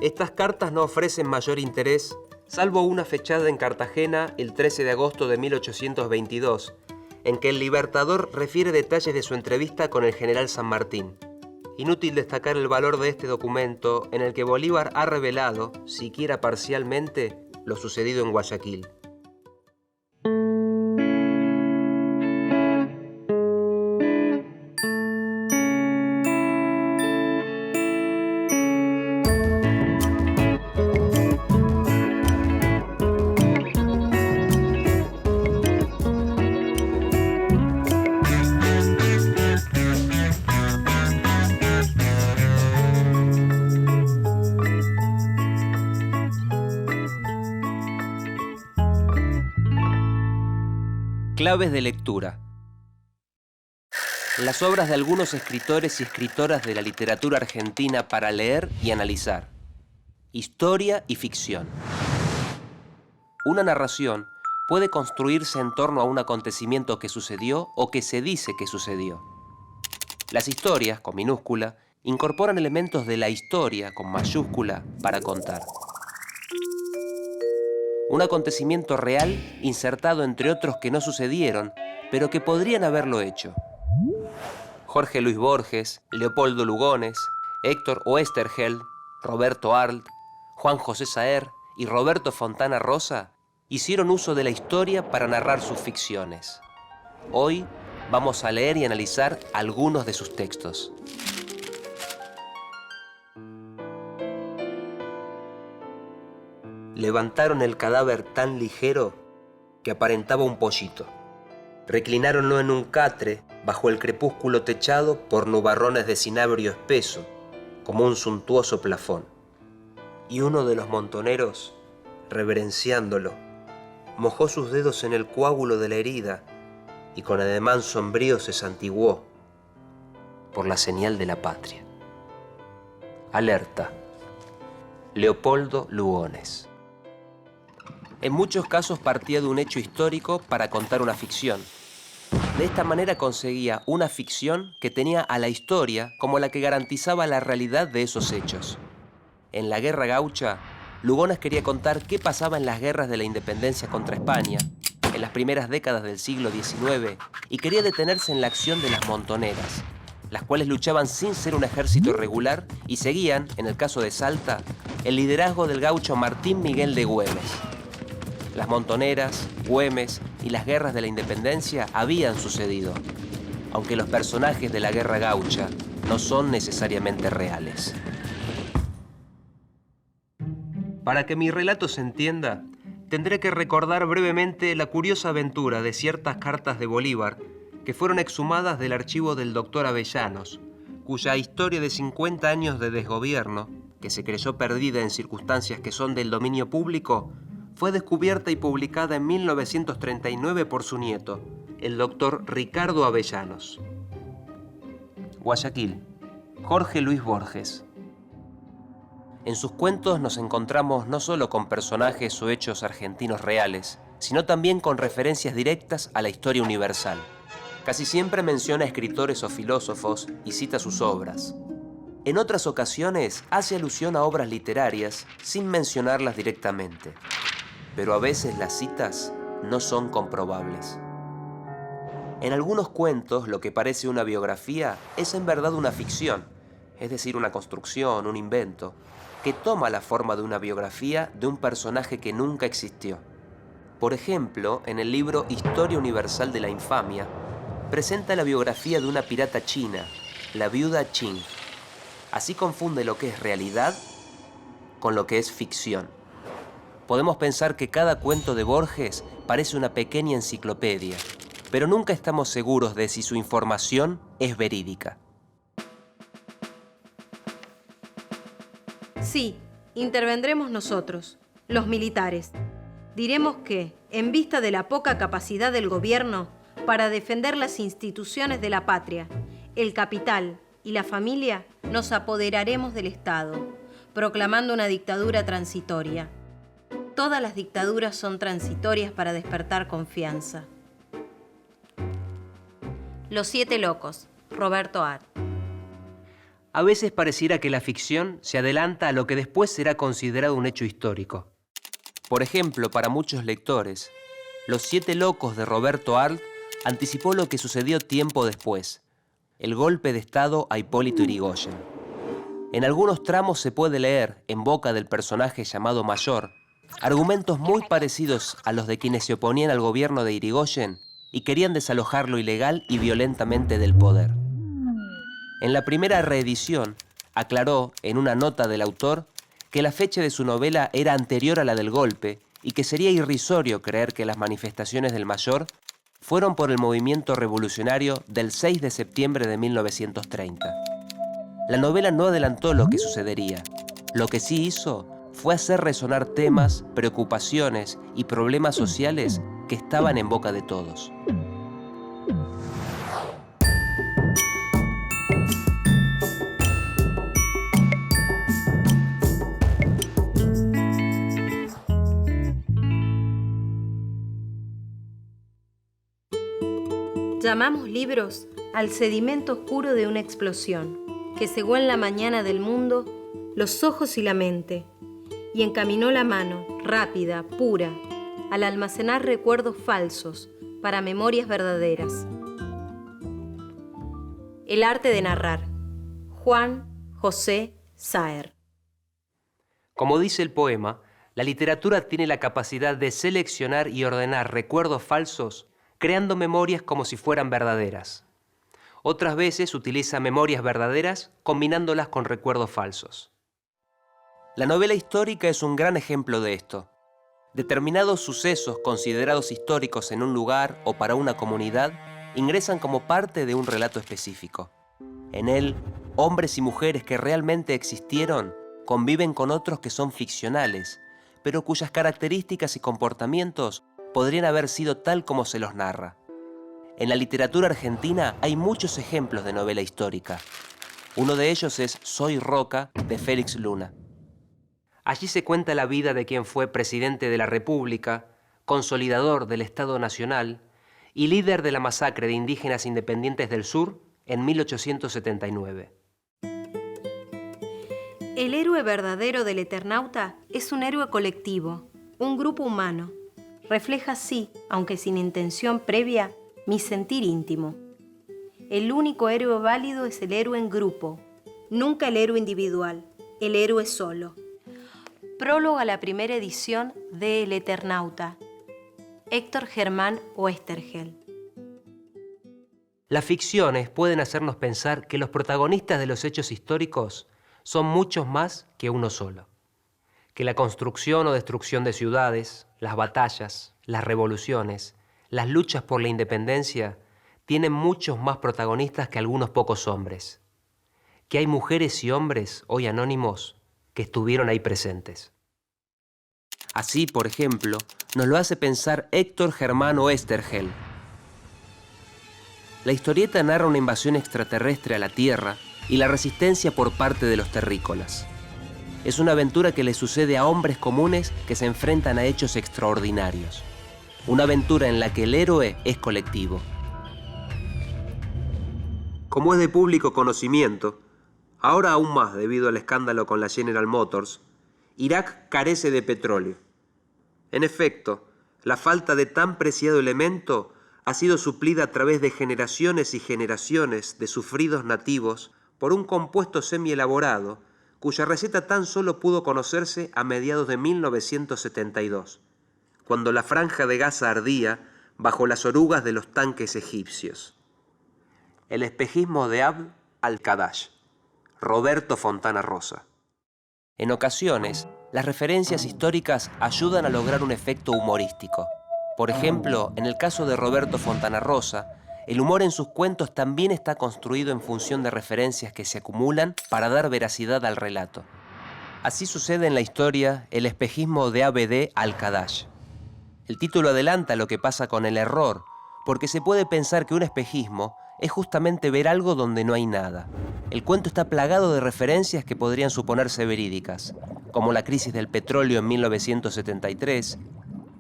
Estas cartas no ofrecen mayor interés, salvo una fechada en Cartagena el 13 de agosto de 1822, en que el Libertador refiere detalles de su entrevista con el general San Martín. Inútil destacar el valor de este documento en el que Bolívar ha revelado, siquiera parcialmente, lo sucedido en Guayaquil. Claves de lectura. Las obras de algunos escritores y escritoras de la literatura argentina para leer y analizar. Historia y ficción. Una narración puede construirse en torno a un acontecimiento que sucedió o que se dice que sucedió. Las historias, con minúscula, incorporan elementos de la historia, con mayúscula, para contar. Un acontecimiento real insertado entre otros que no sucedieron, pero que podrían haberlo hecho. Jorge Luis Borges, Leopoldo Lugones, Héctor Oesterheld, Roberto Arlt, Juan José Saer y Roberto Fontana Rosa hicieron uso de la historia para narrar sus ficciones. Hoy vamos a leer y analizar algunos de sus textos. Levantaron el cadáver tan ligero que aparentaba un pollito. Reclináronlo en un catre bajo el crepúsculo techado por nubarrones de cinabrio espeso, como un suntuoso plafón. Y uno de los montoneros, reverenciándolo, mojó sus dedos en el coágulo de la herida y con ademán sombrío se santiguó por la señal de la patria. Alerta. Leopoldo Lugones. En muchos casos partía de un hecho histórico para contar una ficción. De esta manera conseguía una ficción que tenía a la historia como la que garantizaba la realidad de esos hechos. En la Guerra Gaucha, Lugones quería contar qué pasaba en las guerras de la independencia contra España, en las primeras décadas del siglo XIX, y quería detenerse en la acción de las montoneras, las cuales luchaban sin ser un ejército regular y seguían, en el caso de Salta, el liderazgo del gaucho Martín Miguel de Güemes. Las montoneras, Güemes y las guerras de la independencia habían sucedido, aunque los personajes de la Guerra Gaucha no son necesariamente reales. Para que mi relato se entienda, tendré que recordar brevemente la curiosa aventura de ciertas cartas de Bolívar que fueron exhumadas del archivo del doctor Avellanos, cuya historia de 50 años de desgobierno, que se creyó perdida en circunstancias que son del dominio público, fue descubierta y publicada en 1939 por su nieto, el doctor Ricardo Avellanos. Guayaquil, Jorge Luis Borges. En sus cuentos nos encontramos no solo con personajes o hechos argentinos reales, sino también con referencias directas a la historia universal. Casi siempre menciona escritores o filósofos y cita sus obras. En otras ocasiones hace alusión a obras literarias sin mencionarlas directamente. Pero a veces las citas no son comprobables. En algunos cuentos, lo que parece una biografía es en verdad una ficción, es decir, una construcción, un invento, que toma la forma de una biografía de un personaje que nunca existió. Por ejemplo, en el libro Historia Universal de la Infamia, presenta la biografía de una pirata china, la viuda Qin. Así confunde lo que es realidad con lo que es ficción. Podemos pensar que cada cuento de Borges parece una pequeña enciclopedia, pero nunca estamos seguros de si su información es verídica. Sí, intervendremos nosotros, los militares. Diremos que, en vista de la poca capacidad del gobierno para defender las instituciones de la patria, el capital y la familia, nos apoderaremos del Estado, proclamando una dictadura transitoria. Todas las dictaduras son transitorias para despertar confianza. Los 7 locos, Roberto Arlt. A veces pareciera que la ficción se adelanta a lo que después será considerado un hecho histórico. Por ejemplo, para muchos lectores, Los 7 locos de Roberto Arlt anticipó lo que sucedió tiempo después, el golpe de Estado a Hipólito Yrigoyen. En algunos tramos se puede leer, en boca del personaje llamado Mayor, argumentos muy parecidos a los de quienes se oponían al gobierno de Yrigoyen y querían desalojarlo ilegal y violentamente del poder. En la primera reedición, aclaró, en una nota del autor, que la fecha de su novela era anterior a la del golpe y que sería irrisorio creer que las manifestaciones del Mayor fueron por el movimiento revolucionario del 6 de septiembre de 1930. La novela no adelantó lo que sucedería. Lo que sí hizo fue hacer resonar temas, preocupaciones y problemas sociales que estaban en boca de todos. Llamamos libros al sedimento oscuro de una explosión que cegó en la mañana del mundo los ojos y la mente y encaminó la mano, rápida, pura, al almacenar recuerdos falsos para memorias verdaderas. El arte de narrar. Juan José Saer. Como dice el poema, la literatura tiene la capacidad de seleccionar y ordenar recuerdos falsos creando memorias como si fueran verdaderas. Otras veces utiliza memorias verdaderas combinándolas con recuerdos falsos. La novela histórica es un gran ejemplo de esto. Determinados sucesos considerados históricos en un lugar o para una comunidad ingresan como parte de un relato específico. En él, hombres y mujeres que realmente existieron conviven con otros que son ficcionales, pero cuyas características y comportamientos podrían haber sido tal como se los narra. En la literatura argentina hay muchos ejemplos de novela histórica. Uno de ellos es Soy Roca, de Félix Luna. Allí se cuenta la vida de quien fue presidente de la República, consolidador del Estado Nacional y líder de la masacre de indígenas independientes del sur en 1879. El héroe verdadero del Eternauta es un héroe colectivo, un grupo humano. Refleja así, aunque sin intención previa, mi sentir íntimo. El único héroe válido es el héroe en grupo, nunca el héroe individual, el héroe solo. Prólogo a la primera edición de El Eternauta. Héctor Germán Oesterhel. Las ficciones pueden hacernos pensar que los protagonistas de los hechos históricos son muchos más que uno solo. Que la construcción o destrucción de ciudades, las batallas, las revoluciones, las luchas por la independencia tienen muchos más protagonistas que algunos pocos hombres. Que hay mujeres y hombres, hoy anónimos, que estuvieron ahí presentes. Así, por ejemplo, nos lo hace pensar Héctor Germán Oesterhel. La historieta narra una invasión extraterrestre a la Tierra y la resistencia por parte de los terrícolas. Es una aventura que le sucede a hombres comunes que se enfrentan a hechos extraordinarios. Una aventura en la que el héroe es colectivo. Como es de público conocimiento, ahora aún más debido al escándalo con la General Motors, Irak carece de petróleo. En efecto, la falta de tan preciado elemento ha sido suplida a través de generaciones y generaciones de sufridos nativos por un compuesto semielaborado cuya receta tan solo pudo conocerse a mediados de 1972, cuando la franja de Gaza ardía bajo las orugas de los tanques egipcios. El espejismo de Abd al-Qadash, Roberto Fontana Rosa. En ocasiones, las referencias históricas ayudan a lograr un efecto humorístico. Por ejemplo, en el caso de Roberto Fontana Rosa, el humor en sus cuentos también está construido en función de referencias que se acumulan para dar veracidad al relato. Así sucede en la historia El espejismo de Abd al-Qadash. El título adelanta lo que pasa con el error, porque se puede pensar que un espejismo es justamente ver algo donde no hay nada. El cuento está plagado de referencias que podrían suponerse verídicas, como la crisis del petróleo en 1973,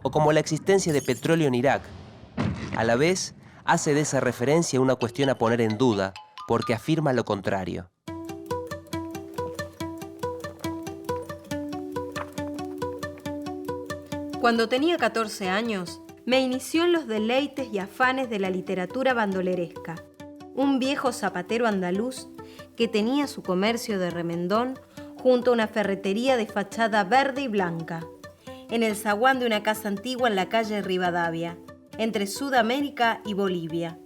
o como la existencia de petróleo en Irak. A la vez, hace de esa referencia una cuestión a poner en duda, porque afirma lo contrario. Cuando tenía 14 años, me inició en los deleites y afanes de la literatura bandoleresca. Un viejo zapatero andaluz que tenía su comercio de remendón junto a una ferretería de fachada verde y blanca, en el zaguán de una casa antigua en la calle Rivadavia, entre Sudamérica y Bolivia.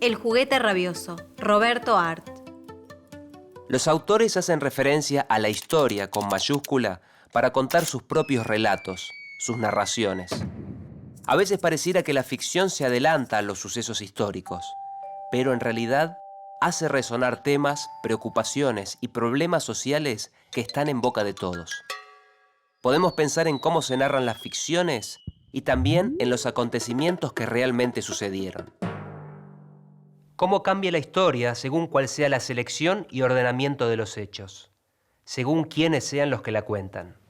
El juguete rabioso, Roberto Art. Los autores hacen referencia a la historia con mayúscula para contar sus propios relatos, sus narraciones. A veces pareciera que la ficción se adelanta a los sucesos históricos, pero en realidad hace resonar temas, preocupaciones y problemas sociales que están en boca de todos. Podemos pensar en cómo se narran las ficciones y también en los acontecimientos que realmente sucedieron. Cómo cambia la historia según cuál sea la selección y ordenamiento de los hechos, según quiénes sean los que la cuentan.